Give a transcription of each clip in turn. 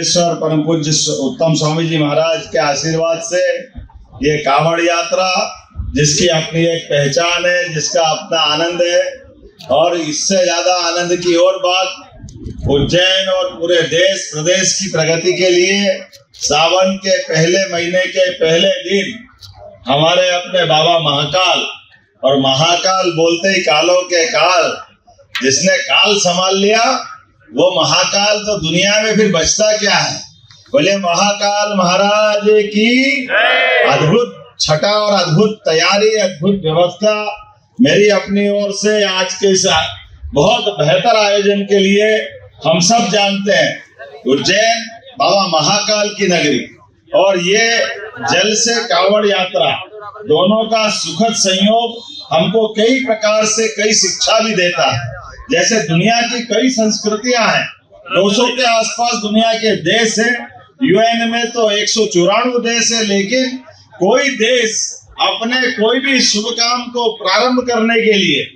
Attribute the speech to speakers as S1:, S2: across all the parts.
S1: योगेश्वर परम पूज्य उत्तम स्वामी जी महाराज के आशीर्वाद से ये कांवड़ यात्रा, जिसकी अपनी एक पहचान है, जिसका अपना आनंद है, और इससे ज्यादा आनंद की और बात, उज्जैन और पूरे देश प्रदेश की प्रगति के लिए सावन के पहले महीने के पहले दिन हमारे अपने बाबा महाकाल, और महाकाल बोलते ही कालों के काल, जिसने काल संभाल लिया वो महाकाल, तो दुनिया में फिर बचता क्या है। बोले महाकाल महाराज की अद्भुत छटा और अद्भुत तैयारी, अद्भुत व्यवस्था मेरी अपनी ओर से आज के इस बहुत बेहतर आयोजन के लिए। हम सब जानते हैं उज्जैन बाबा महाकाल की नगरी, और ये जल से कांवड़ यात्रा दोनों का सुखद संयोग हमको कई प्रकार से कई शिक्षा भी देता है। जैसे दुनिया की कई संस्कृतियां हैं, 200 के आसपास दुनिया के देश हैं, यूएन में तो 194 देश है, लेकिन कोई देश अपने कोई भी शुभ काम को प्रारंभ करने के लिए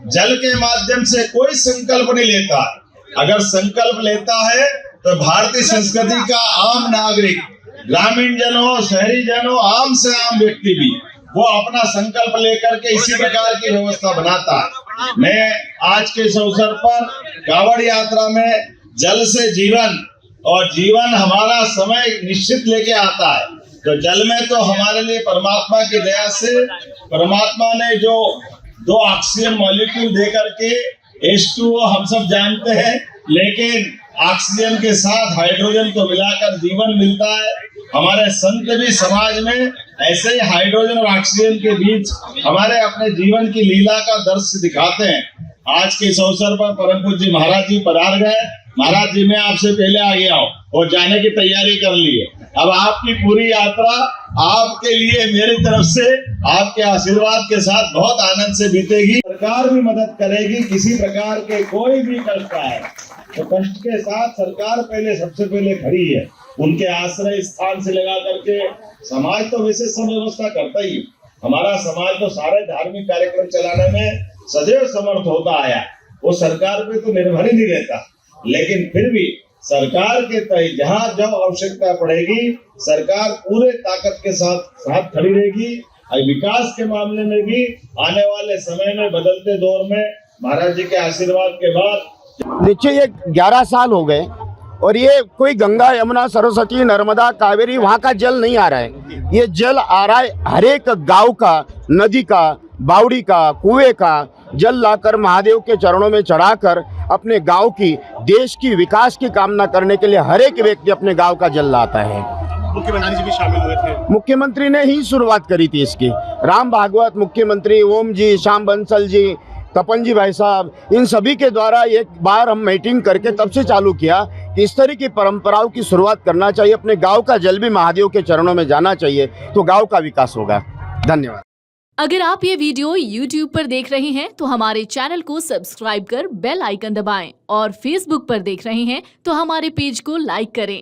S1: जल के माध्यम से कोई संकल्प नहीं लेता। अगर संकल्प लेता है तो भारतीय संस्कृति का आम नागरिक, ग्रामीण जन हो, शहरी जन हो, आम से आम व्यक्ति भी, वो अपना संकल्प लेकर के इसी प्रकार की व्यवस्था बनाता है। मैं आज के इस अवसर पर कांवड़ यात्रा में जल से जीवन, और जीवन हमारा समय निश्चित लेके आता है, तो जल में तो हमारे लिए परमात्मा की दया से परमात्मा ने जो 2 ऑक्सीजन मॉलिक्यूल दे करके H2O हम सब जानते हैं, लेकिन ऑक्सीजन के साथ हाइड्रोजन को मिलाकर जीवन मिलता है। हमारे संत भी समाज में ऐसे ही हाइड्रोजन और ऑक्सीजन के बीच हमारे अपने जीवन की लीला का दृश्य दिखाते हैं। आज के इस अवसर पर परम पूज्य महाराज जी पधार गए। महाराज जी, मैं आपसे पहले आ गया हूँ और जाने की तैयारी कर ली है। अब आपकी पूरी यात्रा आपके लिए मेरी तरफ से आपके आशीर्वाद के साथ बहुत आनंद से बीतेगी। सरकार भी मदद करेगी, किसी प्रकार के कोई भी कष्ट आए तो कष्ट के साथ सरकार पहले सबसे पहले खड़ी है। उनके आश्रय स्थान से लगा करके समाज तो वैसे सब व्यवस्था करता ही, हमारा समाज तो सारे धार्मिक कार्यक्रम चलाने में सदैव समर्थ होता आया, वो सरकार पे तो निर्भर ही नहीं रहता। लेकिन फिर भी सरकार के तय जहाँ जब आवश्यकता पड़ेगी सरकार पूरे ताकत के साथ खड़ी रहेगी। विकास के मामले में भी आने वाले समय में, बदलते दौर में महाराज जी के आशीर्वाद के बाद,
S2: देखिए ये 11 साल हो गए और ये कोई गंगा, यमुना, सरस्वती, नर्मदा, कावेरी वहाँ का जल नहीं आ रहा है। ये जल आ रहा है हर एक गांव का, नदी का, बावड़ी का, कुएं का जल लाकर महादेव के चरणों में चढ़ाकर अपने गांव की, देश की विकास की कामना करने के लिए हर एक व्यक्ति अपने गांव का जल लाता है।
S3: मुख्यमंत्री जी भी शामिल हुए थे।
S2: मुख्यमंत्री ने ही शुरुआत करी थी इसकी। राम भागवत मुख्यमंत्री, ओम जी, श्याम बंसल जी, तपन जी भाई साहब, इन सभी के द्वारा एक बार हम मीटिंग करके तब से चालू किया कि इस तरह की परंपराओं की शुरुआत करना चाहिए। अपने गांव का जल भी महादेव के चरणों में जाना चाहिए, तो गांव का विकास होगा। धन्यवाद।
S4: अगर आप ये वीडियो YouTube पर देख रहे हैं तो हमारे चैनल को सब्सक्राइब कर बेल आइकन दबाएं, और Facebook पर देख रहे हैं तो हमारे पेज को लाइक करें।